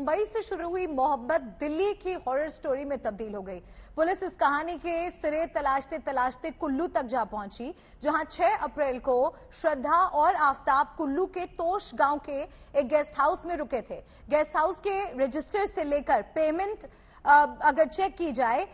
मुंबई से शुरू हुई मोहब्बत दिल्ली की हॉरर स्टोरी में तब्दील हो गई। पुलिस इस कहानी के सिरे तलाशते तलाशते कुल्लू तक जा पहुंची, जहां 6 अप्रैल को श्रद्धा और आफताब कुल्लू के तोश गांव के एक गेस्ट हाउस में रुके थे। गेस्ट हाउस के रजिस्टर से लेकर पेमेंट अगर चेक की जाए,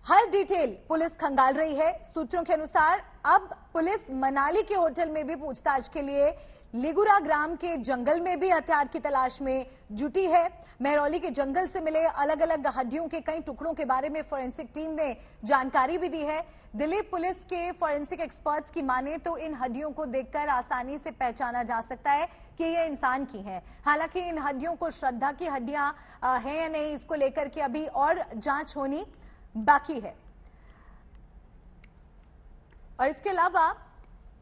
हर डिटेल पुलिस खंगाल रही है। सूत्रों के अनुसार अब पुलिस मनाली के होटल में भी पूछताछ के लिए लिगुरा ग्राम के जंगल में भी हथियार की तलाश में जुटी है। महरौली के जंगल से मिले अलग अलग हड्डियों के कई टुकड़ों के बारे में फोरेंसिक टीम ने जानकारी भी दी है। दिल्ली पुलिस के फोरेंसिक एक्सपर्ट्स की माने तो इन हड्डियों को देखकर आसानी से पहचाना जा सकता है कि ये इंसान की हैं। हालांकि इन हड्डियों को श्रद्धा की हड्डियां हैं या नहीं, इसको लेकर के अभी और जांच होनी बाकी है। और इसके अलावा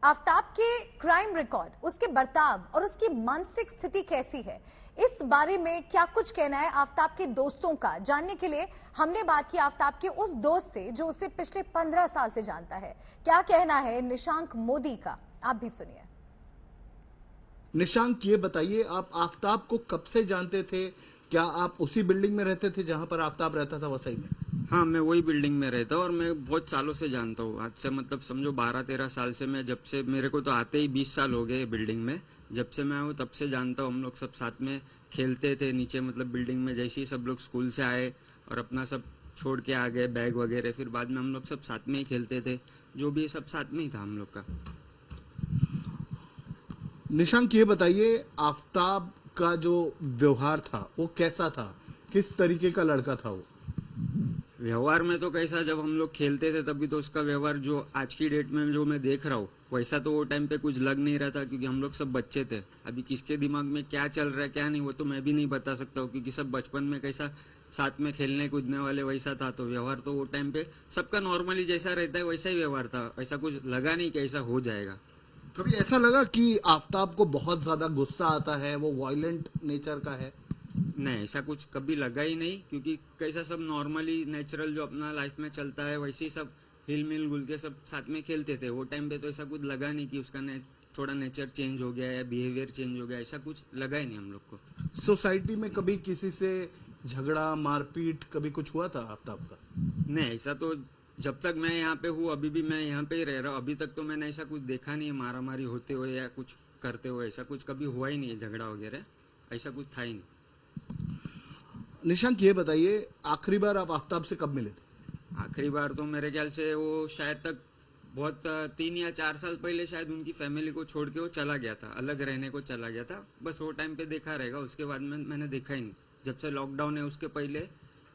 आफताब के क्राइम रिकॉर्ड, उसके बर्ताव और उसकी मानसिक स्थिति कैसी है, इस बारे में क्या कुछ कहना है आफताब के दोस्तों का, जानने के लिए हमने बात की आफताब के उस दोस्त से जो उसे पिछले 15 साल से जानता है। क्या कहना है निशांक मोदी का, आप भी सुनिए। निशांक, ये बताइए, आप आफताब को कब से जानते थे? क्या आप उसी बिल्डिंग में रहते थे जहां पर आफताब रहता था, वसई में? हाँ, मैं वही बिल्डिंग में रहता हूँ और मैं बहुत सालों से जानता हूँ। आज से मतलब समझो 12-13 साल से, मैं जब से, मेरे को तो आते ही 20 साल हो गए बिल्डिंग में। जब से मैं हूँ तब से जानता हूँ। हम लोग सब साथ में खेलते थे नीचे, मतलब बिल्डिंग में। जैसे ही सब लोग स्कूल से आए और अपना सब छोड़ के आ गए, बैग वगैरह, फिर बाद में हम लोग सब साथ में ही खेलते थे। जो भी सब साथ में ही था हम लोग का। निशांक, ये बताइए, आफताब का जो व्यवहार था वो कैसा था? किस तरीके का लड़का था वो? व्यवहार में तो कैसा, जब हम लोग खेलते थे तभी तो उसका व्यवहार जो आज की डेट में जो मैं देख रहा हूँ वैसा तो वो टाइम पे कुछ लग नहीं रहा था, क्योंकि हम लोग सब बच्चे थे। अभी किसके दिमाग में क्या चल रहा है क्या नहीं वो तो मैं भी नहीं बता सकता हूँ, क्योंकि सब बचपन में कैसा साथ में खेलने कूदने वाले वैसा था। तो व्यवहार तो वो टाइम पे सबका नॉर्मली जैसा रहता है वैसा ही व्यवहार था। ऐसा कुछ लगा नहीं कि ऐसा हो जाएगा। कभी ऐसा लगा कि आफताब को बहुत ज्यादा गुस्सा आता है, वो वायलेंट नेचर का है? नहीं, ऐसा कुछ कभी लगा ही नहीं, क्योंकि कैसा सब नॉर्मली नेचुरल जो अपना लाइफ में चलता है वैसे ही सब हिल मिल गुल के सब साथ में खेलते थे। वो टाइम पे तो ऐसा कुछ लगा नहीं कि उसका थोड़ा नेचर चेंज हो गया या बिहेवियर चेंज हो गया, ऐसा कुछ लगा ही नहीं हम लोग को। सोसाइटी में कभी किसी से झगड़ा मारपीट कभी कुछ हुआ था आफताब का? नहीं, ऐसा तो जब तक मैं यहाँ पे हूँ, अभी भी मैं यहाँ पे ही रह रहा हूँ, अभी तक तो मैंने ऐसा कुछ देखा नहीं है मारा मारी होते हुए या कुछ करते हुए। ऐसा कुछ कभी हुआ ही नहीं है, झगड़ा वगैरह ऐसा कुछ था ही नहीं। निशांक, ये बताइए, आखिरी बार आप आफताब से कब मिले थे? आखिरी बार तो मेरे ख्याल से वो शायद तक बहुत 3 या 4 साल पहले शायद उनकी फैमिली को छोड़ के वो चला गया था, अलग रहने को चला गया था। बस वो टाइम पे देखा रहेगा, उसके बाद में मैंने देखा ही नहीं। जब से लॉकडाउन है उसके पहले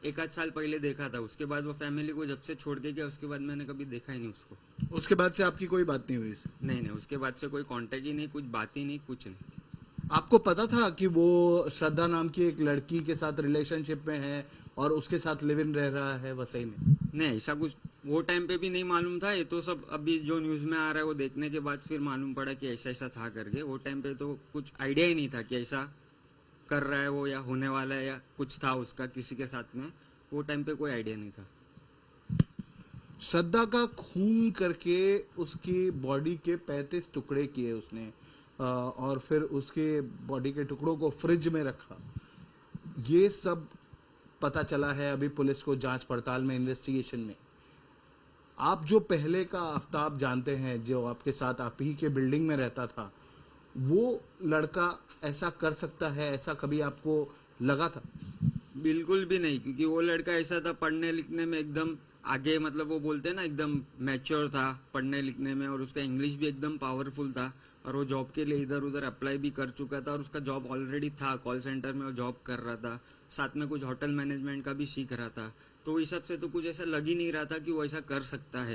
1 आध साल पहले देखा था। उसके बाद वो फैमिली को जब से छोड़ के गया उसके बाद मैंने कभी देखा ही नहीं उसको। उसके बाद से आपकी कोई बात नहीं हुई? नहीं, उसके बाद से कोई कांटेक्ट ही नहीं, कुछ बात ही नहीं, कुछ नहीं। आपको पता था कि वो श्रद्धा नाम की एक लड़की के साथ रिलेशनशिप में है और उसके साथ लिव इन रह रहा है वसई में? नहीं, ऐसा कुछ वो टाइम पे भी नहीं मालूम था। ये तो सब अभी जो न्यूज में आ रहा है वो देखने के बाद फिर मालूम पड़ा कि ऐसा ऐसा था करके। वो टाइम पे तो कुछ आइडिया ही नहीं था कि ऐसा कर रहा है वो या होने वाला है या कुछ था उसका किसी के साथ में। वो टाइम पे कोई आइडिया नहीं था। श्रद्धा का खून करके उसकी बॉडी के 35 टुकड़े किए उसने, और फिर उसके बॉडी के टुकड़ों को फ्रिज में रखा। ये सब पता चला है अभी पुलिस को जांच पड़ताल में, इन्वेस्टिगेशन में। आप जो पहले का आफताब जानते हैं, जो आपके साथ आप ही के बिल्डिंग में रहता था, वो लड़का ऐसा कर सकता है, ऐसा कभी आपको लगा था? बिल्कुल भी नहीं, क्योंकि वो लड़का ऐसा था पढ़ने लिखने में एकदम आगे, मतलब वो बोलते हैं ना एकदम मैच्योर था पढ़ने लिखने में, और उसका इंग्लिश भी एकदम पावरफुल था। और वो जॉब के लिए इधर उधर अप्लाई भी कर चुका था और उसका जॉब ऑलरेडी था, कॉल सेंटर में वो जॉब कर रहा था, साथ में कुछ होटल मैनेजमेंट का भी सीख रहा था। तो इस हिसाब से तो कुछ ऐसा लग ही नहीं रहा था कि वो ऐसा कर सकता है।